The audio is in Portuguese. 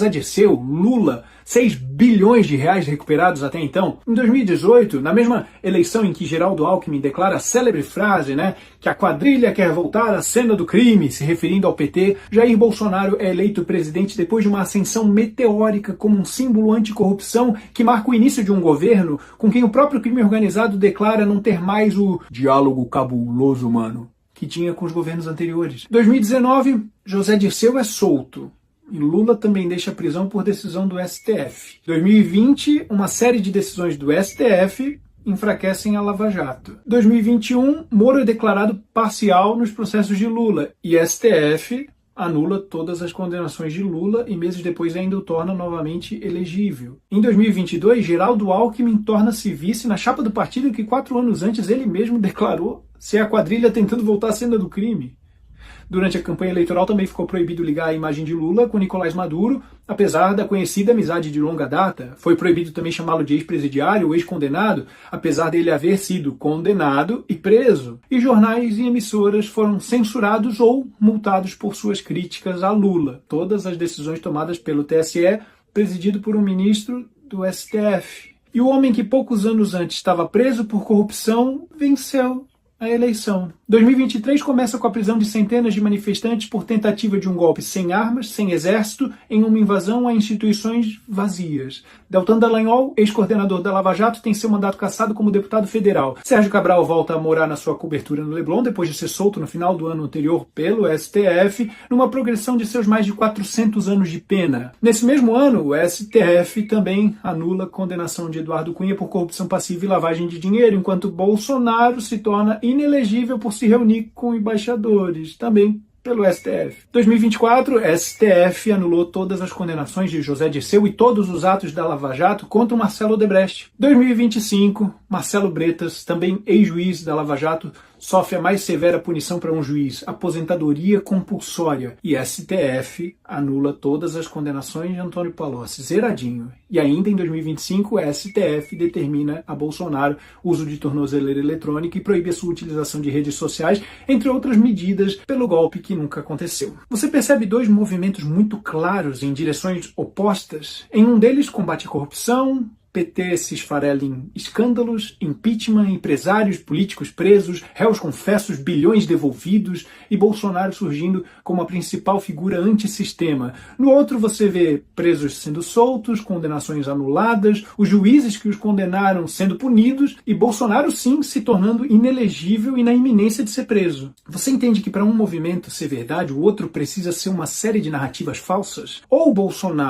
José Dirceu, Lula, 6 bilhões de reais recuperados até então. Em 2018, na mesma eleição em que Geraldo Alckmin declara a célebre frase, que a quadrilha quer voltar à cena do crime, se referindo ao PT, Jair Bolsonaro é eleito presidente depois de uma ascensão meteórica como um símbolo anticorrupção que marca o início de um governo com quem o próprio crime organizado declara não ter mais o diálogo cabuloso humano que tinha com os governos anteriores. Em 2019, José Dirceu é solto. E Lula também deixa a prisão por decisão do STF. Em 2020, uma série de decisões do STF enfraquecem a Lava Jato. Em 2021, Moro é declarado parcial nos processos de Lula. E STF anula todas as condenações de Lula e meses depois ainda o torna novamente elegível. Em 2022, Geraldo Alckmin torna-se vice na chapa do partido que 4 anos antes ele mesmo declarou ser a quadrilha tentando voltar à cena do crime. Durante a campanha eleitoral também ficou proibido ligar a imagem de Lula com Nicolás Maduro, apesar da conhecida amizade de longa data. Foi proibido também chamá-lo de ex-presidiário ou ex-condenado, apesar dele haver sido condenado e preso. E jornais e emissoras foram censurados ou multados por suas críticas a Lula. Todas as decisões tomadas pelo TSE, presidido por um ministro do STF. E o homem que poucos anos antes estava preso por corrupção venceu a eleição. 2023 começa com a prisão de centenas de manifestantes por tentativa de um golpe sem armas, sem exército, em uma invasão a instituições vazias. Deltan Dallagnol, ex-coordenador da Lava Jato, tem seu mandato cassado como deputado federal. Sérgio Cabral volta a morar na sua cobertura no Leblon, depois de ser solto no final do ano anterior pelo STF, numa progressão de seus mais de 400 anos de pena. Nesse mesmo ano, o STF também anula a condenação de Eduardo Cunha por corrupção passiva e lavagem de dinheiro, enquanto Bolsonaro se torna inelegível por se reunir com embaixadores, também pelo STF. 2024, STF anulou todas as condenações de José Dirceu e todos os atos da Lava Jato contra o Marcelo Odebrecht. 2025, Marcelo Bretas, também ex-juiz da Lava Jato, sofre a mais severa punição para um juiz, aposentadoria compulsória. E STF anula todas as condenações de Antônio Palocci, zeradinho. E ainda em 2025, o STF determina a Bolsonaro o uso de tornozeleira eletrônica e proíbe a sua utilização de redes sociais, entre outras medidas, pelo golpe que nunca aconteceu. Você percebe 2 movimentos muito claros em direções opostas? Em um deles, combate à corrupção, PT se esfarela em escândalos, impeachment, empresários políticos presos, réus confessos, bilhões devolvidos e Bolsonaro surgindo como a principal figura antissistema. No outro você vê presos sendo soltos, condenações anuladas, os juízes que os condenaram sendo punidos e Bolsonaro sim se tornando inelegível e na iminência de ser preso. Você entende que para um movimento ser verdade, o outro precisa ser uma série de narrativas falsas? Ou o Bolsonaro